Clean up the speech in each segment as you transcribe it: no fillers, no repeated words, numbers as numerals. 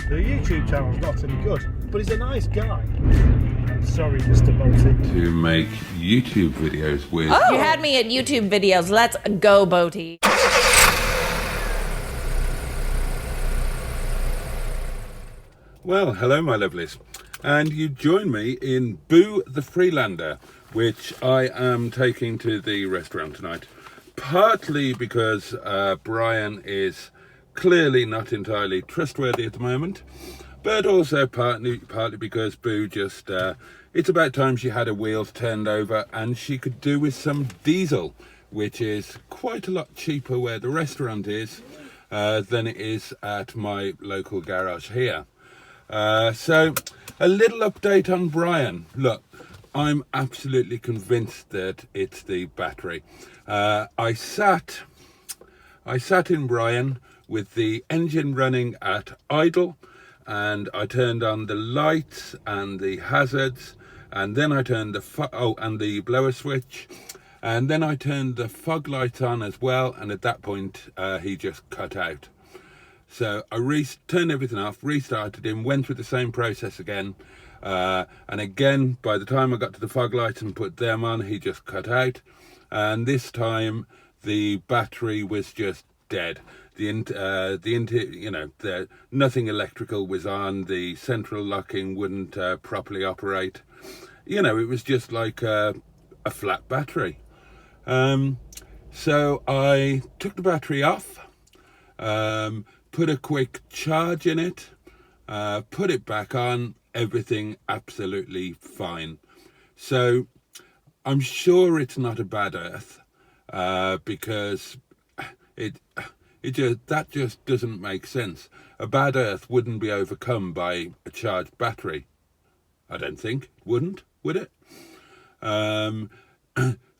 The YouTube channel's not any good, but he's a nice guy. I'm sorry, Mr. Boaty. To make YouTube videos with... Oh, you had me at YouTube videos. Let's go, Boaty. Well, hello my lovelies. And you join me in Boo the Freelander, which I am taking to the restaurant tonight. Partly because Brian is clearly not entirely trustworthy at the moment, but also partly because Boo just it's about time she had her wheels turned over and she could do with some diesel, which is quite a lot cheaper where the restaurant is than it is at my local garage here. So a little update on Brian. Look, I'm absolutely convinced that it's the battery. I sat in Brian with the engine running at idle, and I turned on the lights and the hazards, and then I turned and the blower switch, and then I turned the fog lights on as well, and at that point he just cut out. So I turned everything off, restarted him, went through the same process again, and again by the time I got to the fog lights and put them on, he just cut out, and this time the battery was just dead. Nothing electrical was on. The central locking wouldn't properly operate. You know, it was just like a flat battery. So I took the battery off, put a quick charge in it, put it back on. Everything absolutely fine. So I'm sure it's not a bad earth, because that just doesn't make sense. A bad earth wouldn't be overcome by a charged battery. I don't think. Wouldn't, would it?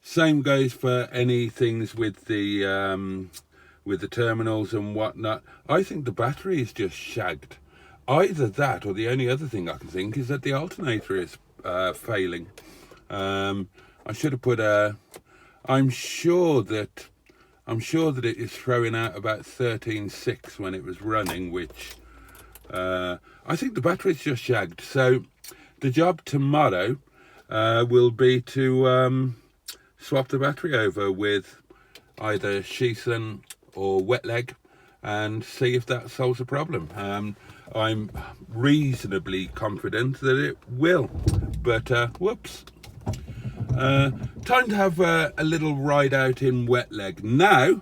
Same goes for any things with the terminals and whatnot. I think the battery is just shagged. Either that, or the only other thing I can think is that the alternator is failing. I should have put I'm sure that it is throwing out about 13.6 when it was running, which I think the battery's just shagged. So the job tomorrow will be to swap the battery over with either Shison or Wetleg and see if that solves the problem. I'm reasonably confident that it will, but whoops. Time to have a little ride out in Wetleg now,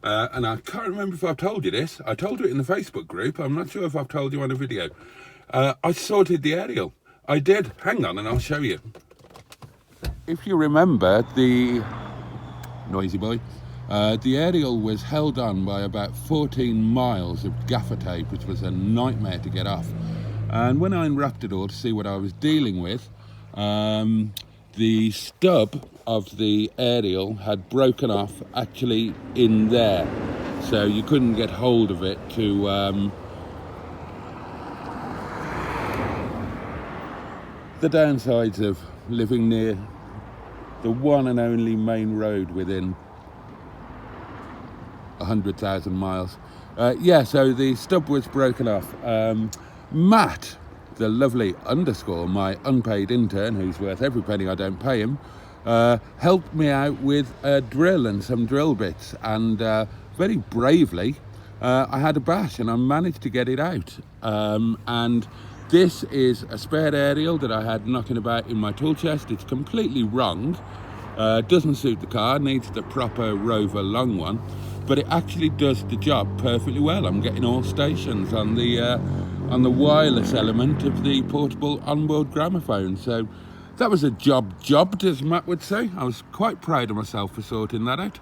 and I can't remember if I've told you this. I told you it in the Facebook group. I'm not sure if I've told you on a video. I sorted the aerial. I did. Hang on and I'll show you. If you remember, the noisy boy, the aerial was held on by about 14 miles of gaffer tape, which was a nightmare to get off. And when I unwrapped it all to see what I was dealing with, the stub of the aerial had broken off actually in there, so you couldn't get hold of it to the downsides of living near the one and only main road within 100,000 miles. So the stub was broken off. Matt, the lovely _ my unpaid intern, who's worth every penny I don't pay him, helped me out with a drill and some drill bits, and very bravely I had a bash and I managed to get it out. And this is a spare aerial that I had knocking about in my tool chest. It's completely wrong, doesn't suit the car, needs the proper Rover long one, but it actually does the job perfectly well. I'm getting all stations on the wireless element of the portable onboard gramophone. So that was a jobbed, as Matt would say. I was quite proud of myself for sorting that out.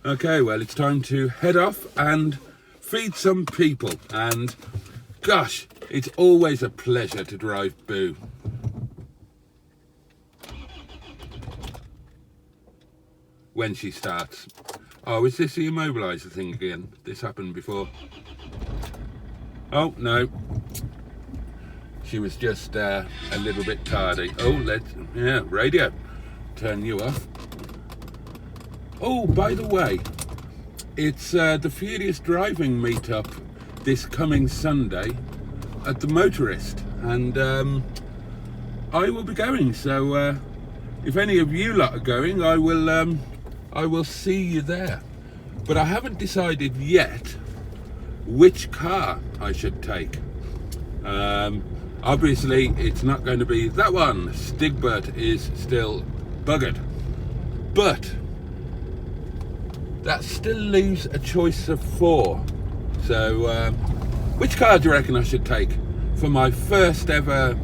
Okay, well, it's time to head off and feed some people. And gosh, it's always a pleasure to drive Boo. When she starts. Oh, is this the immobiliser thing again? This happened before. Oh, no. She was just a little bit tardy. Oh, radio. Turn you off. Oh, by the way, it's the Furious Driving meetup this coming Sunday at the Motorist, and I will be going. So if any of you lot are going, I will see you there. But I haven't decided yet which car I should take. Obviously, it's not going to be that one. Stigbert is still buggered, but that still leaves a choice of 4. So which car do you reckon I should take for my first ever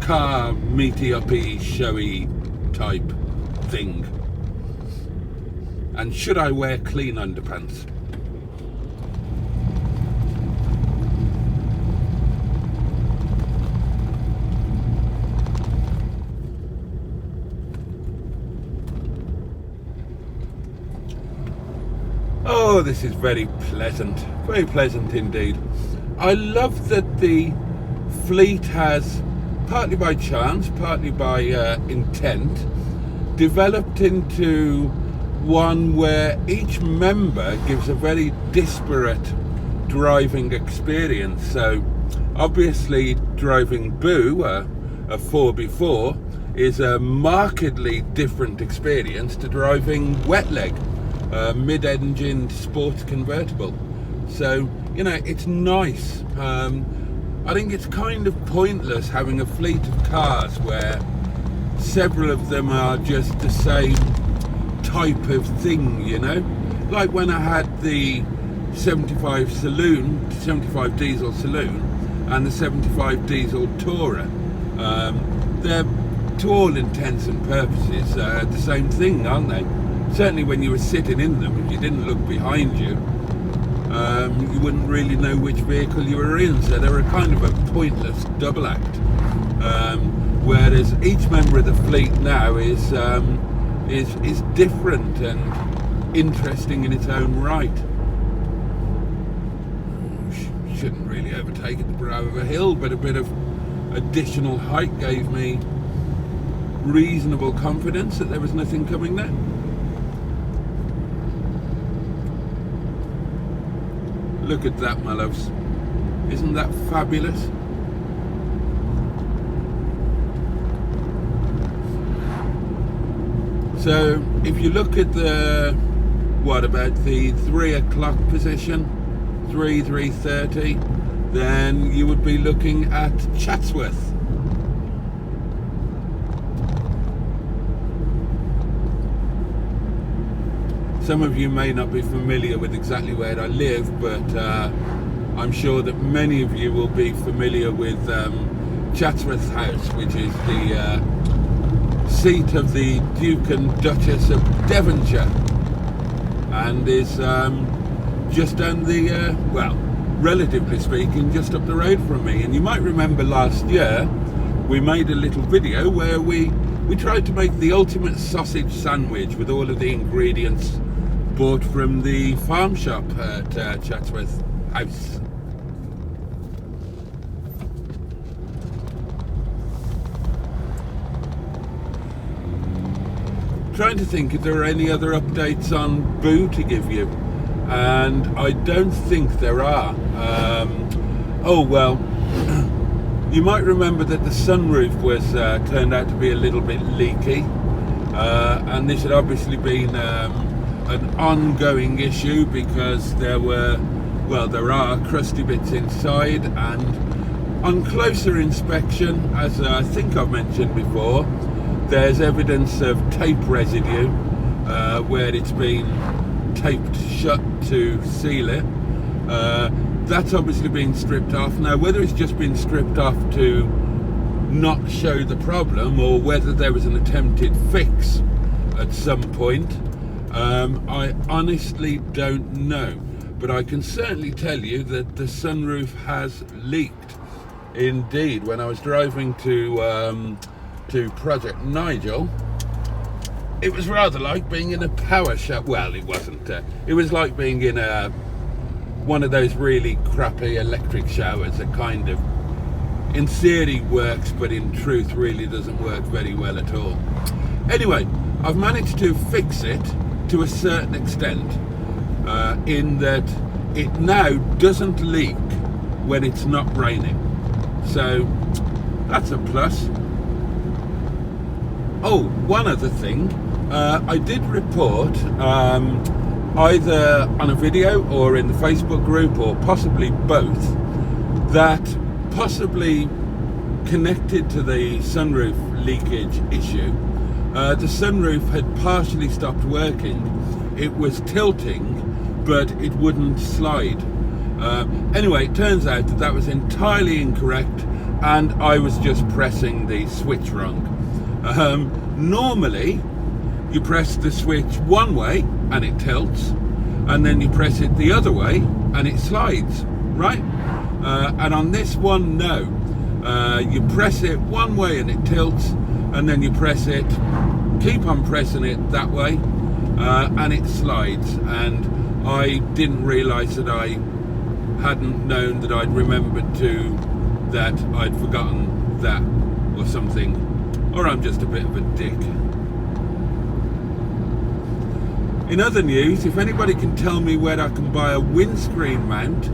car meety-uppy showy type thing? And should I wear clean underpants? Oh, this is very pleasant indeed. I love that the fleet has, partly by chance, partly by intent, developed into one where each member gives a very disparate driving experience. So obviously driving Boo, a 4x4, is a markedly different experience to driving Wetleg, a mid-engine sports convertible. So, you know, it's nice. I think it's kind of pointless having a fleet of cars where several of them are just the same type of thing, you know? Like when I had the 75 diesel saloon and the 75 diesel Tourer. They're, to all intents and purposes, the same thing, aren't they? Certainly when you were sitting in them, if you didn't look behind you, you wouldn't really know which vehicle you were in. So they were kind of a pointless double act. Whereas each member of the fleet now is different and interesting in its own right. Shouldn't really overtake at the brow of a hill, but a bit of additional height gave me reasonable confidence that there was nothing coming there. Look at that, my loves. Isn't that fabulous? So if you look at the, what about the 3 o'clock position, 3:30, then you would be looking at Chatsworth. Some of you may not be familiar with exactly where I live, but I'm sure that many of you will be familiar with Chatsworth House, which is the seat of the Duke and Duchess of Devonshire, and is just down the, well, relatively speaking, just up the road from me. And you might remember last year we made a little video where we tried to make the ultimate sausage sandwich with all of the ingredients bought from the farm shop at Chatsworth House. Trying to think if there are any other updates on Boo to give you, and I don't think there are. Oh well, you might remember that the sunroof was turned out to be a little bit leaky, and this had obviously been an ongoing issue because there are crusty bits inside, and on closer inspection, as I think I've mentioned before, there's evidence of tape residue where it's been taped shut to seal it. That's obviously been stripped off. Now, whether it's just been stripped off to not show the problem or whether there was an attempted fix at some point, I honestly don't know, but I can certainly tell you that the sunroof has leaked. Indeed, when I was driving to Project Nigel, it was rather like being in a power shower. Well, it wasn't. It was like being in one of those really crappy electric showers that kind of, in theory, works, but in truth really doesn't work very well at all. Anyway, I've managed to fix it to a certain extent, in that it now doesn't leak when it's not raining. So that's a plus. Oh, one other thing. I did report, either on a video or in the Facebook group, or possibly both, that possibly connected to the sunroof leakage issue, the sunroof had partially stopped working. It was tilting, but it wouldn't slide. Anyway, it turns out that that was entirely incorrect, and I was just pressing the switch wrong. Normally, you press the switch one way and it tilts, and then you press it the other way and it slides, right? And on this one, no. You press it one way and it tilts, and then you press it, keep on pressing it that way, and it slides. And I didn't realise that I hadn't known that I'd remembered that I'd forgotten that or something, or I'm just a bit of a dick. In other news, if anybody can tell me where I can buy a windscreen mount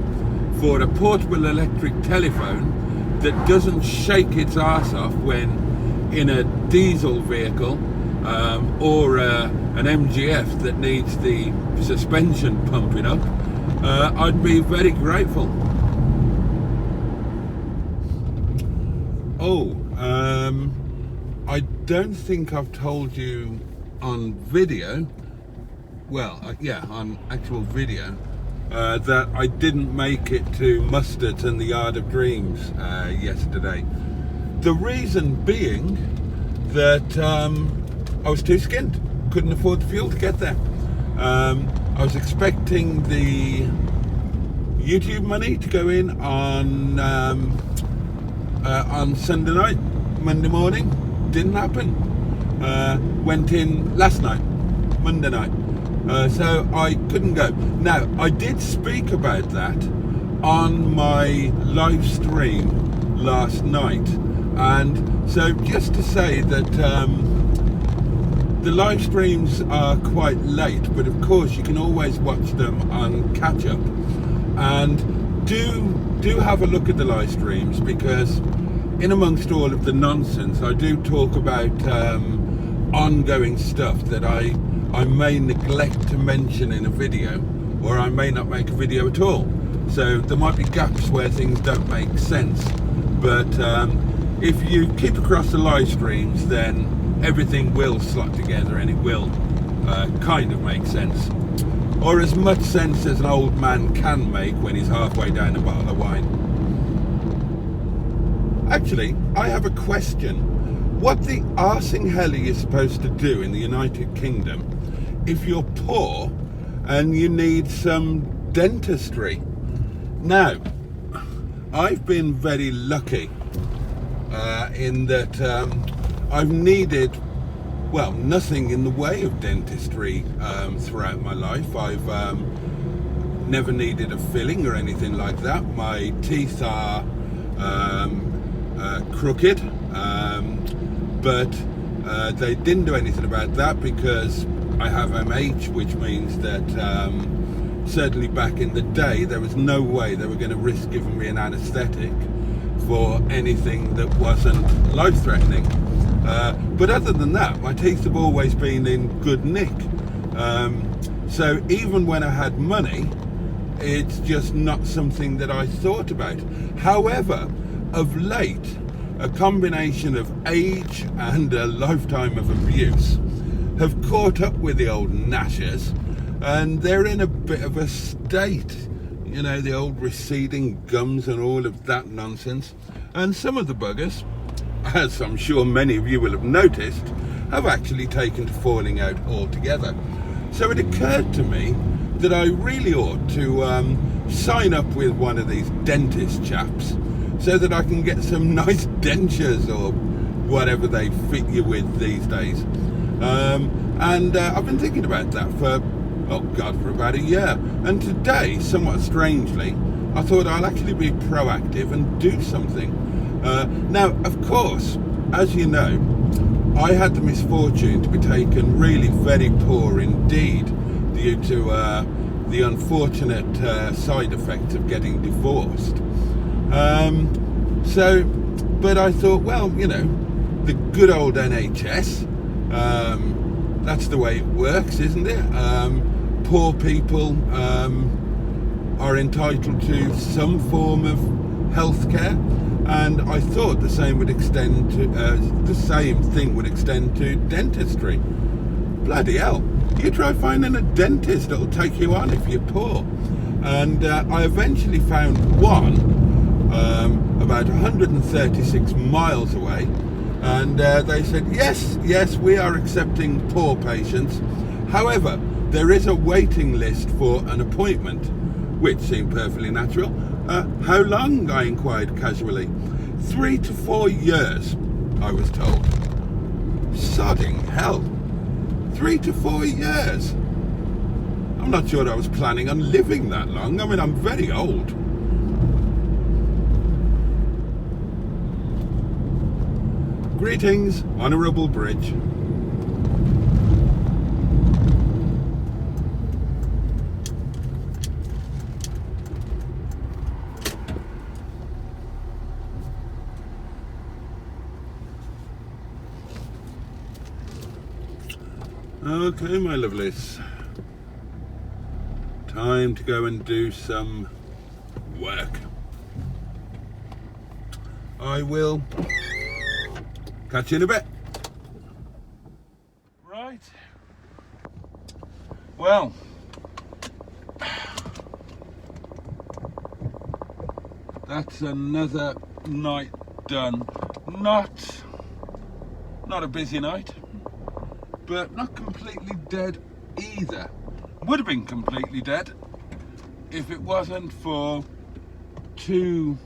for a portable electric telephone that doesn't shake its arse off when in a diesel vehicle, or an MGF that needs the suspension pumping up, I'd be very grateful. Oh, I don't think I've told you on video, well, yeah, on actual video, that I didn't make it to Mustard's and the Yard of Dreams yesterday. The reason being that I was too skint, couldn't afford the fuel to get there. I was expecting the YouTube money to go in on Sunday night, Monday morning. Didn't happen. Went in last night, Monday night. So I couldn't go. Now, I did speak about that on my live stream last night, and so just to say that the live streams are quite late, but of course you can always watch them on catch up, and do have a look at the live streams, because in amongst all of the nonsense I do talk about ongoing stuff that I may neglect to mention in a video, or I may not make a video at all. So there might be gaps where things don't make sense, but if you keep across the live streams, then everything will slot together and it will kind of make sense, or as much sense as an old man can make when he's halfway down a bottle of wine. Actually, I have a question. What the arsing hell are you supposed to do in the United Kingdom if you're poor and you need some dentistry? Now, I've been very lucky in that I've needed, well, nothing in the way of dentistry throughout my life. I've never needed a filling or anything like that. My teeth are crooked, but they didn't do anything about that because I have MH, which means that certainly back in the day there was no way they were going to risk giving me an anaesthetic for anything that wasn't life-threatening. But other than that, my teeth have always been in good nick. So even when I had money, it's just not something that I thought about. However, of late, a combination of age and a lifetime of abuse have caught up with the old gnashers, and they're in a bit of a state, you know, the old receding gums and all of that nonsense. And some of the buggers, as I'm sure many of you will have noticed, have actually taken to falling out altogether. So it occurred to me that I really ought to sign up with one of these dentist chaps so that I can get some nice dentures or whatever they fit you with these days. And I've been thinking about that for, oh God, for about a year. And today, somewhat strangely, I thought I'll actually be proactive and do something. Now, of course, as you know, I had the misfortune to be taken really very poor indeed due to the unfortunate side effects of getting divorced. But I thought, well, you know, the good old NHS, that's the way it works, isn't it? Poor people are entitled to some form of healthcare, and I thought the same would extend to the same thing would extend to dentistry. Bloody hell! You try finding a dentist that'll take you on if you're poor. And I eventually found one about 136 miles away, and they said, yes, we are accepting poor patients. However, there is a waiting list for an appointment, which seemed perfectly natural. How long? I inquired casually. 3 to 4 years, I was told. Sodding hell. 3 to 4 years. I'm not sure I was planning on living that long. I mean, I'm very old. Greetings, Honourable Bridge. Okay, my lovelies. Time to go and do some work. I will catch you in a bit. Right. Well, that's another night done. Not a busy night, but not completely dead either. Would have been completely dead if it wasn't for 2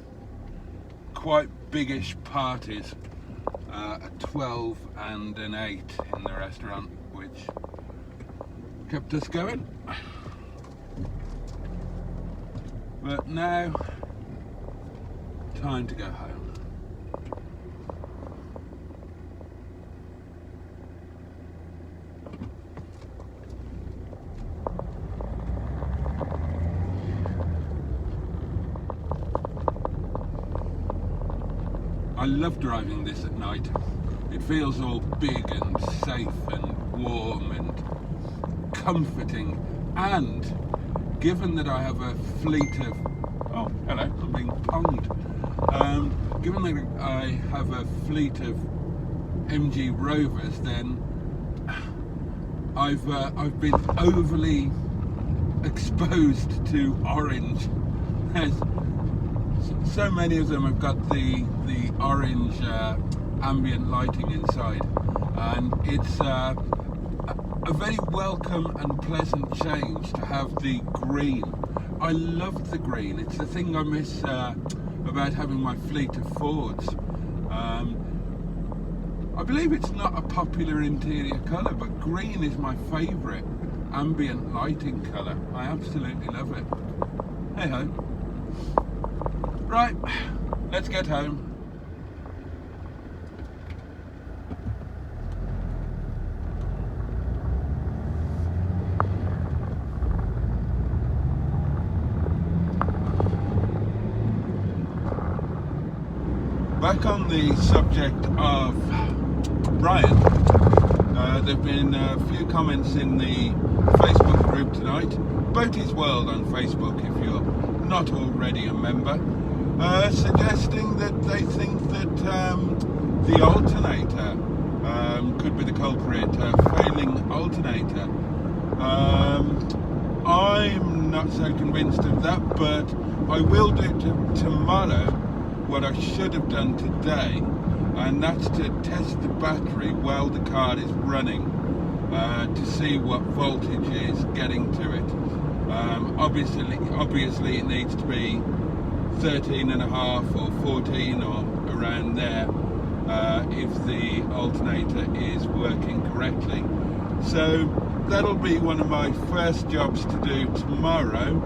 quite biggish parties, a 12 and an 8 in the restaurant, which kept us going. But now, time to go home. I love driving this at night. It feels all big and safe and warm and comforting, and given that I have a fleet of, oh hello, I'm being ponged. Given that I have a fleet of MG Rovers, then I've been overly exposed to orange. So many of them have got the orange ambient lighting inside, and it's a very welcome and pleasant change to have the green. I love the green. It's the thing I miss about having my fleet of Fords. I believe it's not a popular interior colour, but green is my favourite ambient lighting colour. I absolutely love it. Hey ho. Right, let's get home. Back on the subject of Brian, there have been a few comments in the Facebook group tonight, Boaty's World on Facebook if you're not already a member, suggesting that they think that the alternator could be the culprit, failing alternator. I'm not so convinced of that, but I will do tomorrow what I should have done today, and that's to test the battery while the car is running. to see what voltage is getting to it. Obviously it needs to be 13.5 or 14 or around there if the alternator is working correctly. So that'll be one of my first jobs to do tomorrow,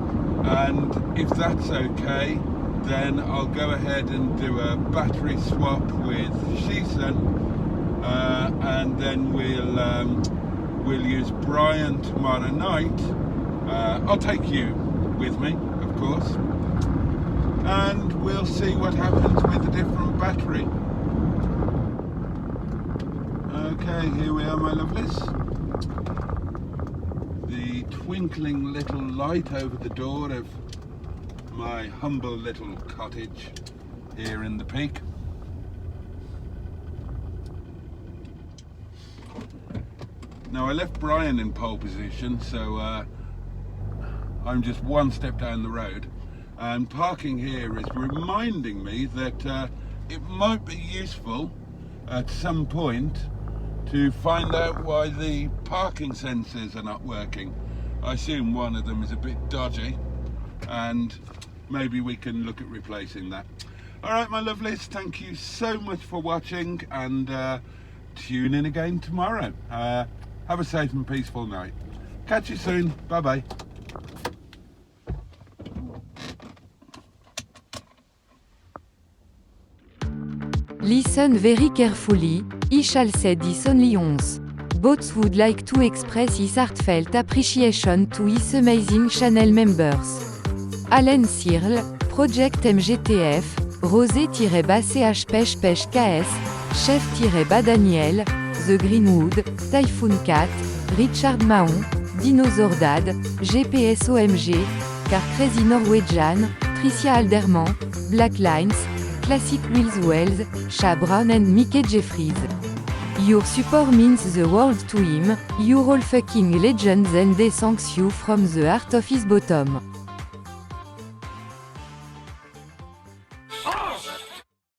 and if that's okay, then I'll go ahead and do a battery swap with Shison, and then we'll use Brian tomorrow night. I'll take you with me, of course, and we'll see what happens with a different battery. Okay, here we are, my lovelies. The twinkling little light over the door of my humble little cottage here in the Peak. Now, I left Brian in pole position, so I'm just one step down the road, and parking here is reminding me that it might be useful at some point to find out why the parking sensors are not working. I assume one of them is a bit dodgy, and maybe we can look at replacing that. Alright, my lovelies, thank you so much for watching, and tune in again tomorrow. Have a safe and peaceful night. Catch you soon. Bye bye. Listen very carefully, I shall say this only once. Boats would like to express his heartfelt appreciation to his amazing channel members. Allen Searle, Project MGTF, Rosé-CHPECH-KS, Chef-Daniel, The Greenwood, Typhoon Cat, Richard Mahon, Dinosaur Dad, GPSOMG, Car Crazy Norwegian, Tricia Alderman, Black Lines, Classic Wheels Wells, Sha Brown and Mickey Jeffries. Your support means the world to him, you're all fucking legends and he thanks you from the heart of his bottom.